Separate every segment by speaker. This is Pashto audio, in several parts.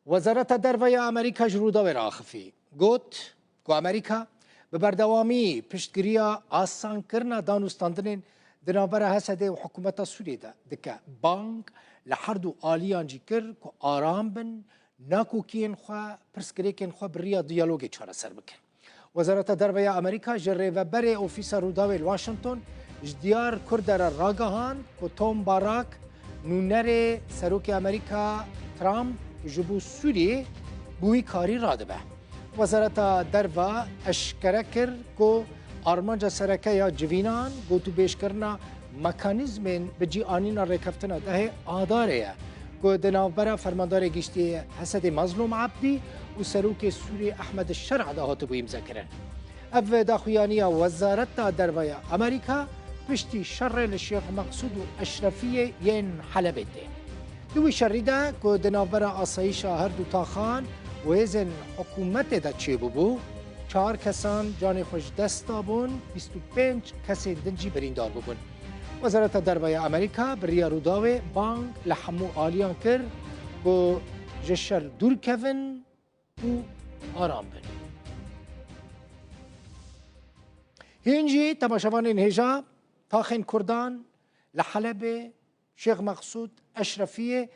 Speaker 1: وزارت دروی امریکا جرودا و راخفی گوت که امریکا به بردوامی پشتگیری آسان کرنا دانستاندن دنابره حسد و حکومت سوریه دکه بانک لحردو آلیان جی کر که آرام بن ناکوکین خواه پرسکریکین خواه بریا دیالوگی چاره سر بکن. وزارت دروی امریکا جره و بره اوفیس روداوی واشنطن جدیار کردر راگهان که توم باراک نونر سروک امریکا ترامپ جبو سوریه بوی کاری راده به. وزارت دروا اشکره کرد که آرمانجا سرکه یا جوینان گوتو بیش کرنا مکانیزم بجی آنین رکفتنا ده آداره که دنابرا فرماندار گشتی حسد مظلوم عبدی و سروک سوری احمد الشرع ده هاتو بویم ذکرن. او داخویانی وزارت دروی امریکا پشتی شر لشیخ مقصود و اشرفی ین حلبه ده. دوی شری ده که دنابرا آسایش هر دو تاخان و ازن حکومت ده چه ببو 4 کسان جان خوش دست بون 25 کسی دنجی بریندار ببون. وزارت دروی امریکا بریا روداوی بانک لحمو آلیان کر که جشر دور کون و آرام بن. هنجی تماشاوان انهجا تاخین کردان لحلب شیخ مقصود اشرفیه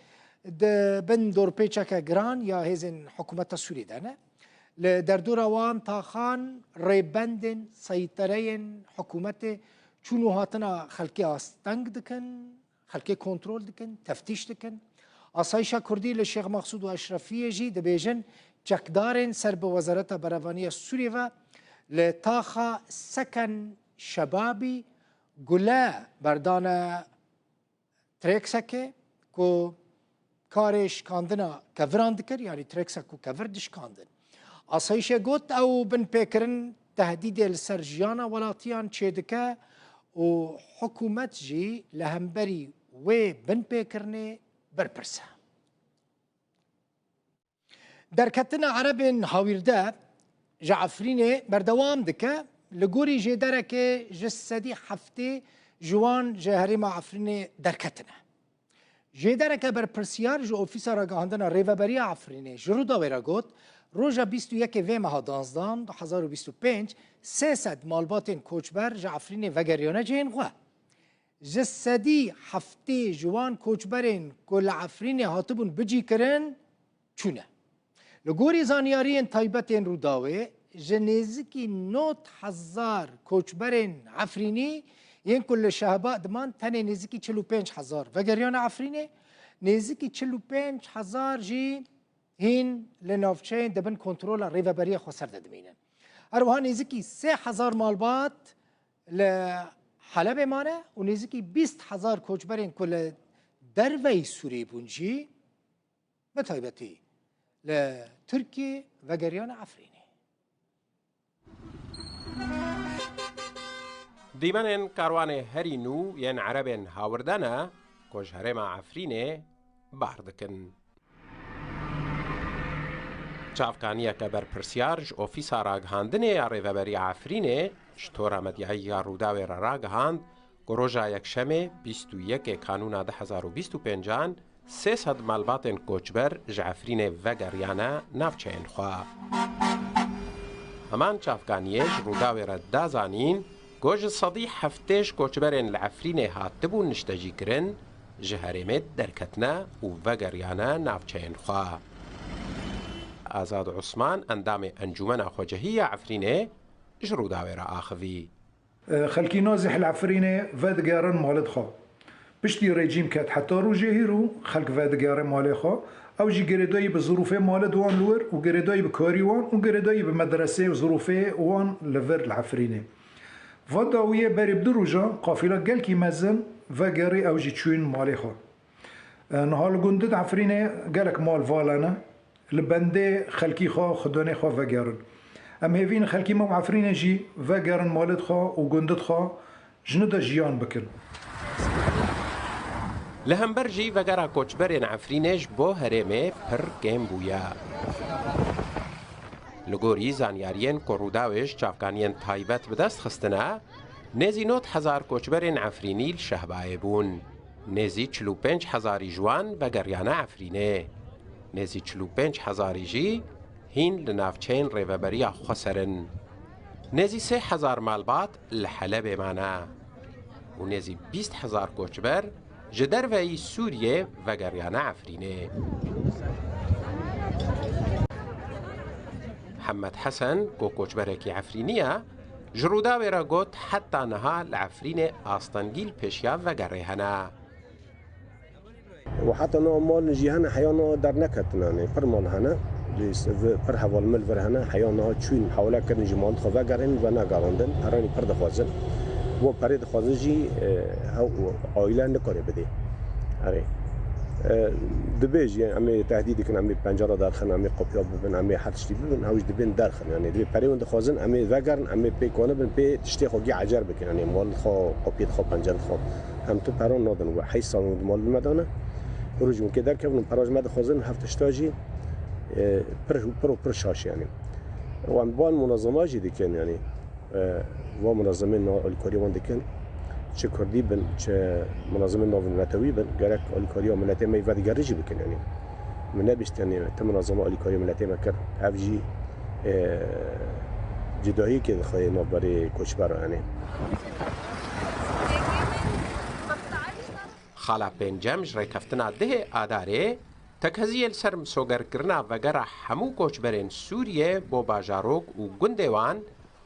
Speaker 1: بن دور پیچک گران یا هزین حکومت سوری دانه در دور وان تاخان ریبندن سیطرین حکومت چونو هاتنا خلقی آستنگ دکن خلقی کنترول دکن تفتیش دکن آسایشا کردی لشیخ مقصود و اشرفیه جی دبیجن چکدارن سر به وزارت بروانی سوری و لتاخا سکن شبابی گله بردان ترکسکه که کارش کاندنا کوران دکر یعنی ترکسک و کوردش کاندن آسایش گوت او بن پیکرن تهدید لسر جیانا ولاتیان چه دکه و حکومت جی لهمبری و بن پیکرنه برپرسه در کتن عرب هاویرده جعفرینه بردوام دکه لگوری جدره که جسدی هفته جوان جهریم عفرینه در کتنه جدره که برپرسیار جو اوفیس راگاهاندن ریوبری عفرینه جرودا ویرا گوت روژا 21 و ماه 12 2025 300 مالباتین کوچبر جعفرین وگریانه جین غوا جسدی هفته جوان کوچبرین کل عفرین هاتبون بجی کرن چونه لگوری زانیارین تایبتین روداوه جنیزکی 9000 کوچبرین عفرینی این کل شهبا دمان تنه نزدیکی 45000 وگریان عفرینه نزدیکی 45000 جی هین لنافچین دبن کنترل ریوبری خسر دادمینن. اروها نزدیکی 3000 مالبات لحلب مانه و نزدیکی 20000 کوچبرین کل دروی سوری بونجی بتایبتی لترکی وگریان عفرینه.
Speaker 2: دیمن کاروان هری نو ین عربن هاوردانا کج هرم عفرینه باردکن. چافکانیه که بر پرسیارج اوفیس راگهاندنه یا ریوبری عفرینه شطور مدیعی روداوی را راگهاند گروژا یک شمه 21 کانون 2025 300 مالباتن کوچبر جعفرینه وگریانه نافچین خواه. همان چافکانیش روداوی را دازانین گوج صدی هفتش کوچبرین لعفرینه هاتبون نشتجی کرن جهرمت درکتنا و وگریانه نافچین خواه. آزاد عثمان اندام انجمن خوجهی عفرینه جروداوی را آخوی.
Speaker 3: خلکی نازح العفرینه ودگارن مالد خواه. پشتی رژیم کت حتی رو جهیرو خلق ودگار مال خواه او جی گردایی به ظروف مال دوان لور و گردایی به کاری وان و گردایی به مدرسه و ظروف وان لور العفرینه. و داویه بری بدروجا قافله گل کی مزن و گری او جی چوین مال خواه. نهال گندد عفرینه گلک مال والانه لبنده خلکی خواه خدانه خواه و گرن. ام هیوین خلکی مو عفرینه جی و گرن مالد خواه و گندد خواه جنده جیان بکن.
Speaker 2: لهمبرجی وگرا کوچبرین عفرینش بو هرمه پر گیم بویا. لگوری زانیارین کروداوش چافکانین تایبت بدست خستنا نزی 9000 کوچبرین عفرینی شهبای بون. نزی 45000 جوان وگریانه عفرینه. نزی 45,000 جی هین لنافچین ریوبریا خسرن نزی 3,000 مالبات لحلب مانا و نزی 20,000 کوچبر جدر وی سوریه و گریانه عفرینه محمد حسن کو کوچبرکی عفرینیه جرودا ویرا گوت حتی نها لعفرین آستانگیل پیشیا و گریهنه
Speaker 4: وحتى نوع مال نجيهنا حيانا در نكتنا يعني فرمان هنا ليس پر حوال مل ور هنا حيانا چون حوالا كرن جمان خوا گرن و نگراندن پرانی پر دخوازن و پر دخوازن جي عائله نکاره بده اره دبيج يعني عمي تهديد كان عمي بنجره داخل عمي قبيا بن عمي حتشتي بن هاوش دبن داخل يعني دبي بري وند خوازن عمي وگرن عمي بيكونه بن بي تشتي خوجي عجر بكن يعني مال خو قبيت خو بنجره خو هم تو پران نادن و حيصان مال المدانه روزمون که در کردن پراز مد خوازن هفتشتاجی پر شاش يعني وعم بال منظمة جدي كان يعني ومنظمين الكوري وندي كان شكردي بن منظمين نوفل ملاتوي بن جالك الكوري وملاتي ما يفادي جارجي بكن يعني من نبيش يعني تم منظمة الكوري ملاتي ما كر أفجي جداهي كده خي نوبري كوشبار يعني
Speaker 2: خالا پنجم جره کفتنا ده آداره تکهزیل سرم سوگر کرنا وگره همو کوچبرین سوریه بو باجاروک و گندوان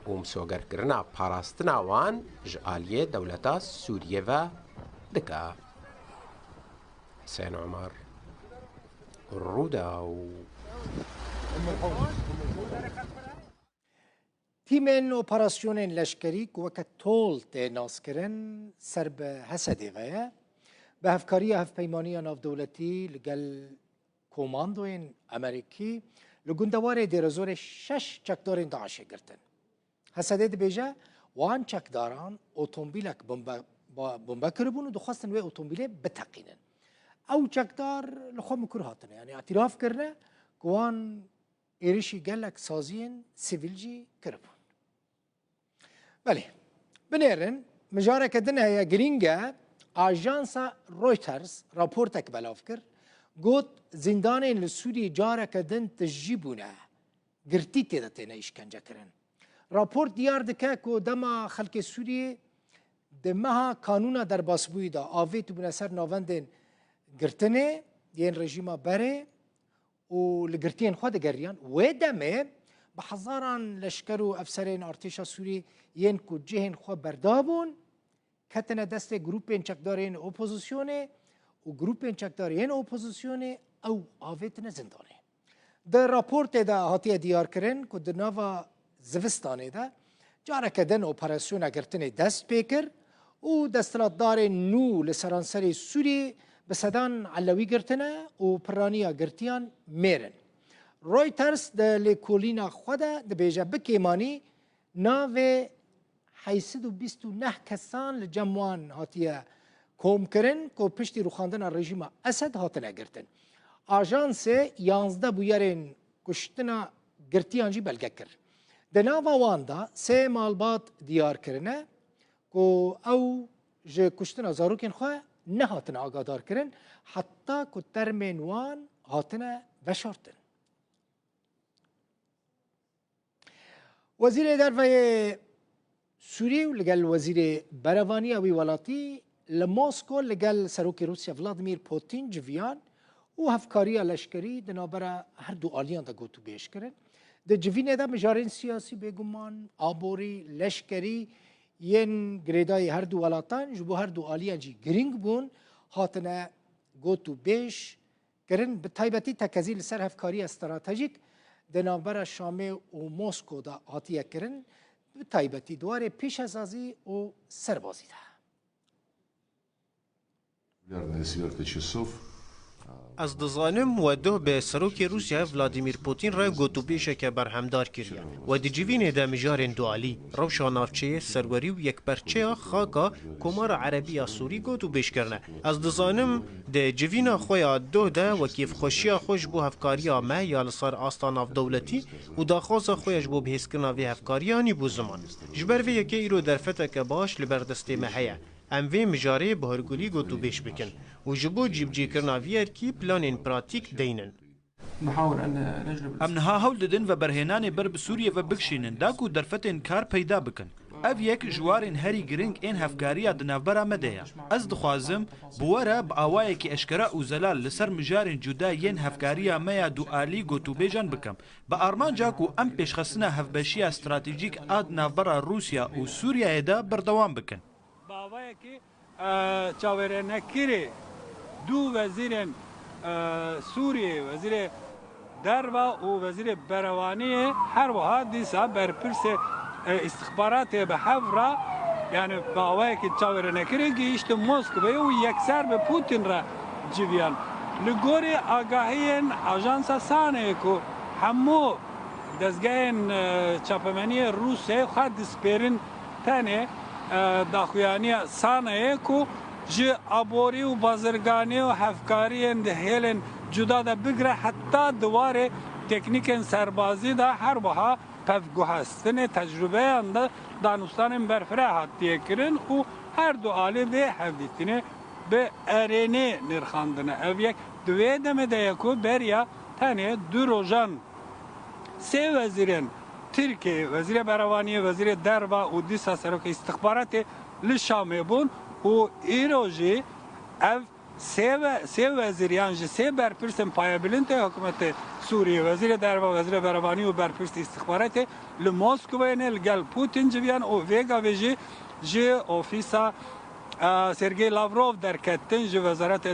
Speaker 2: و مسوگر کرنا پاراستنا وان جعالیه دولتا سوریه و دکا حسین عمر روداو
Speaker 1: تیمین اپراسیونین لشکری که وقت طول تناس کرن سر به حسدی غیه به هفکاری هفپیمانی ناف دولتی لگل کماندوین امریکی لگندوار دیرزور 6 چکدارین داعشه گرتن. حسده بیجه وان چکداران اتومبیلک بمبا کربون و دخواستن و اتومبیله بتقینن. او چکدار لخوا مکر هاتنه یعنی اعتراف کرنه که وان ایرشی گلک سازین سیویلجی کربون. بله بنیرن مجاره کدنه یا گرینگه آژانسا رویترز راپورتک بلاف کرد گوت زندانین لسوری جاره کدن تجیبونه گرتی تیده تینه اشکنجه کرن راپورت دیار دکه که دما خلق سوری دمها کانونا در باسبوی دا آویت بونه سر ناوندین گرتنه یین رژیما بره و لگرتین خود گریان و دمه بحضاران لشکر و افسرین ارتشا سوری یین که جهن خود بردابون کتنه دست گروپین چکدارین اپوزیسیونه و گروپین چکدارین اپوزیسیونه او آویتن زندانه. در راپورت دا هاتیه دیار کرن که در ناوا زوستانه دا جاره کدن اپراسیون گرتن دست پیکر و دستلاتدار نو لسرانسر سوری بسدان علوی گرتنه و پرانیا گرتیان میرن. رویترز دا لیکولینا خوده دا بیجه بکیمانی ناوه 829 کسان لجموان هاتیه کوم کرن که پشتی روخاندن رژیم اسد هاتنه گرتن. آژانس 11 بویرین کشتنا گرتیان جی بلگه کر. دناوا واندا 3 مالبات دیار کرنه که او جه کشتنا زاروکین خواه نه هاتنه آگادار کرن حتی که ترمین وان هاتنه وشارتن. وزیر دروی سوری و لگل وزیر بروانی اوی ولاتی لماسکو لگل سروک روسیا ولادیمیر پوتین جویان و هفکاری لشکری دنابرا هر دو آلیان دا گوتو بیش کرن. ده جوینه دا مجارین سیاسی بگمان آبوری لشکری ین گریدای هر دو ولاتان جبو هر دو آلیان جی گرینگ بون هاتنه گوتو بیش کرن به تایبتی تکزیل سر هفکاری استراتژیک دنابرا شامه و موسکو دا هاتیه کرن به تایبتی دواره پیش ازازی و سربازی ده.
Speaker 5: از دزانم و دو به سروک روسیا ولادیمیر پوتین را گوتو بیشه که برهمدار کریه و دی جوین ده مجارن دوالی روشا نافچه سروری و یک برچه خاکا کمار عربی سوری گوتو بیش کرنه. از دزانم ده جوین خویا دو ده و کیف خوشیا خوش بو هفکاری ما یا لسار آستان اف دولتی و داخواز خویش بو بحث کرنا وی هفکاریانی بو زمان. جبر وی یکی ایرو درفته که باش لبردسته محیه. ام وی مجاره بهرگولی گوتو بیش بکن و جبو جیب جی کرنا ویر کی پلانین پراتیک دینن.
Speaker 6: نحاول أن نجلب
Speaker 7: ام نها هول ددن و برهنان بر بسوریه و بکشینن داکو درفتن کار پیدا بکن اف یک جوارن هری گرنگ این هفکاریا دنافبرا مدهیا از دخوازم بواره با آوائه که اشکرا او زلال لسر مجارن جدا ین هفکاریا میا دو آلی گوتو بیجان بکم با آرمان جاکو ام پیشخستنا هفبشی استراتیجیک آد نافبرا روسیا و سوریا دا بردوام بکن
Speaker 8: با آوائه که چاوره نکیره دو وزیر سوریه وزیر دربا و وزیر بروانی هر وها دیسا برپرس استخبارات به حفره یعنی باوایی که چاور نکره گیشت مسکو و یکسر به پوتین را جویان لگوری آگاهی آژانس سانه که همو دزگاه چاپمنی روسیه خود دسپیرن تنه داخویانی سانه که جه آبوری و بازرگانی و هفکاری هیلن جدا دا بگره حتی دواره تکنیک سربازی دا هر بها پفگوهستن تجربه انده دانستان برفره حتیه کرن و هر دو آلی به حفظیتینه به ارینه نرخاندنه او یک دوی دمه ده یکو بریا تانیه دو روژان سه وزیرین ترکیه وزیر بروانی وزیر دربا و دیسا سروک استخبارات لشامه بون و ایروژی او سه وزیریان سه برپرسن پایبلنت حکومت سوریه وزیر دربا وزیر بروانی و برپرس استخبارات لموسکو اینه لگل پوتین جویان و ویگا ویجی جی اوفیسا سرگی لاوروف در کتن جی وزارت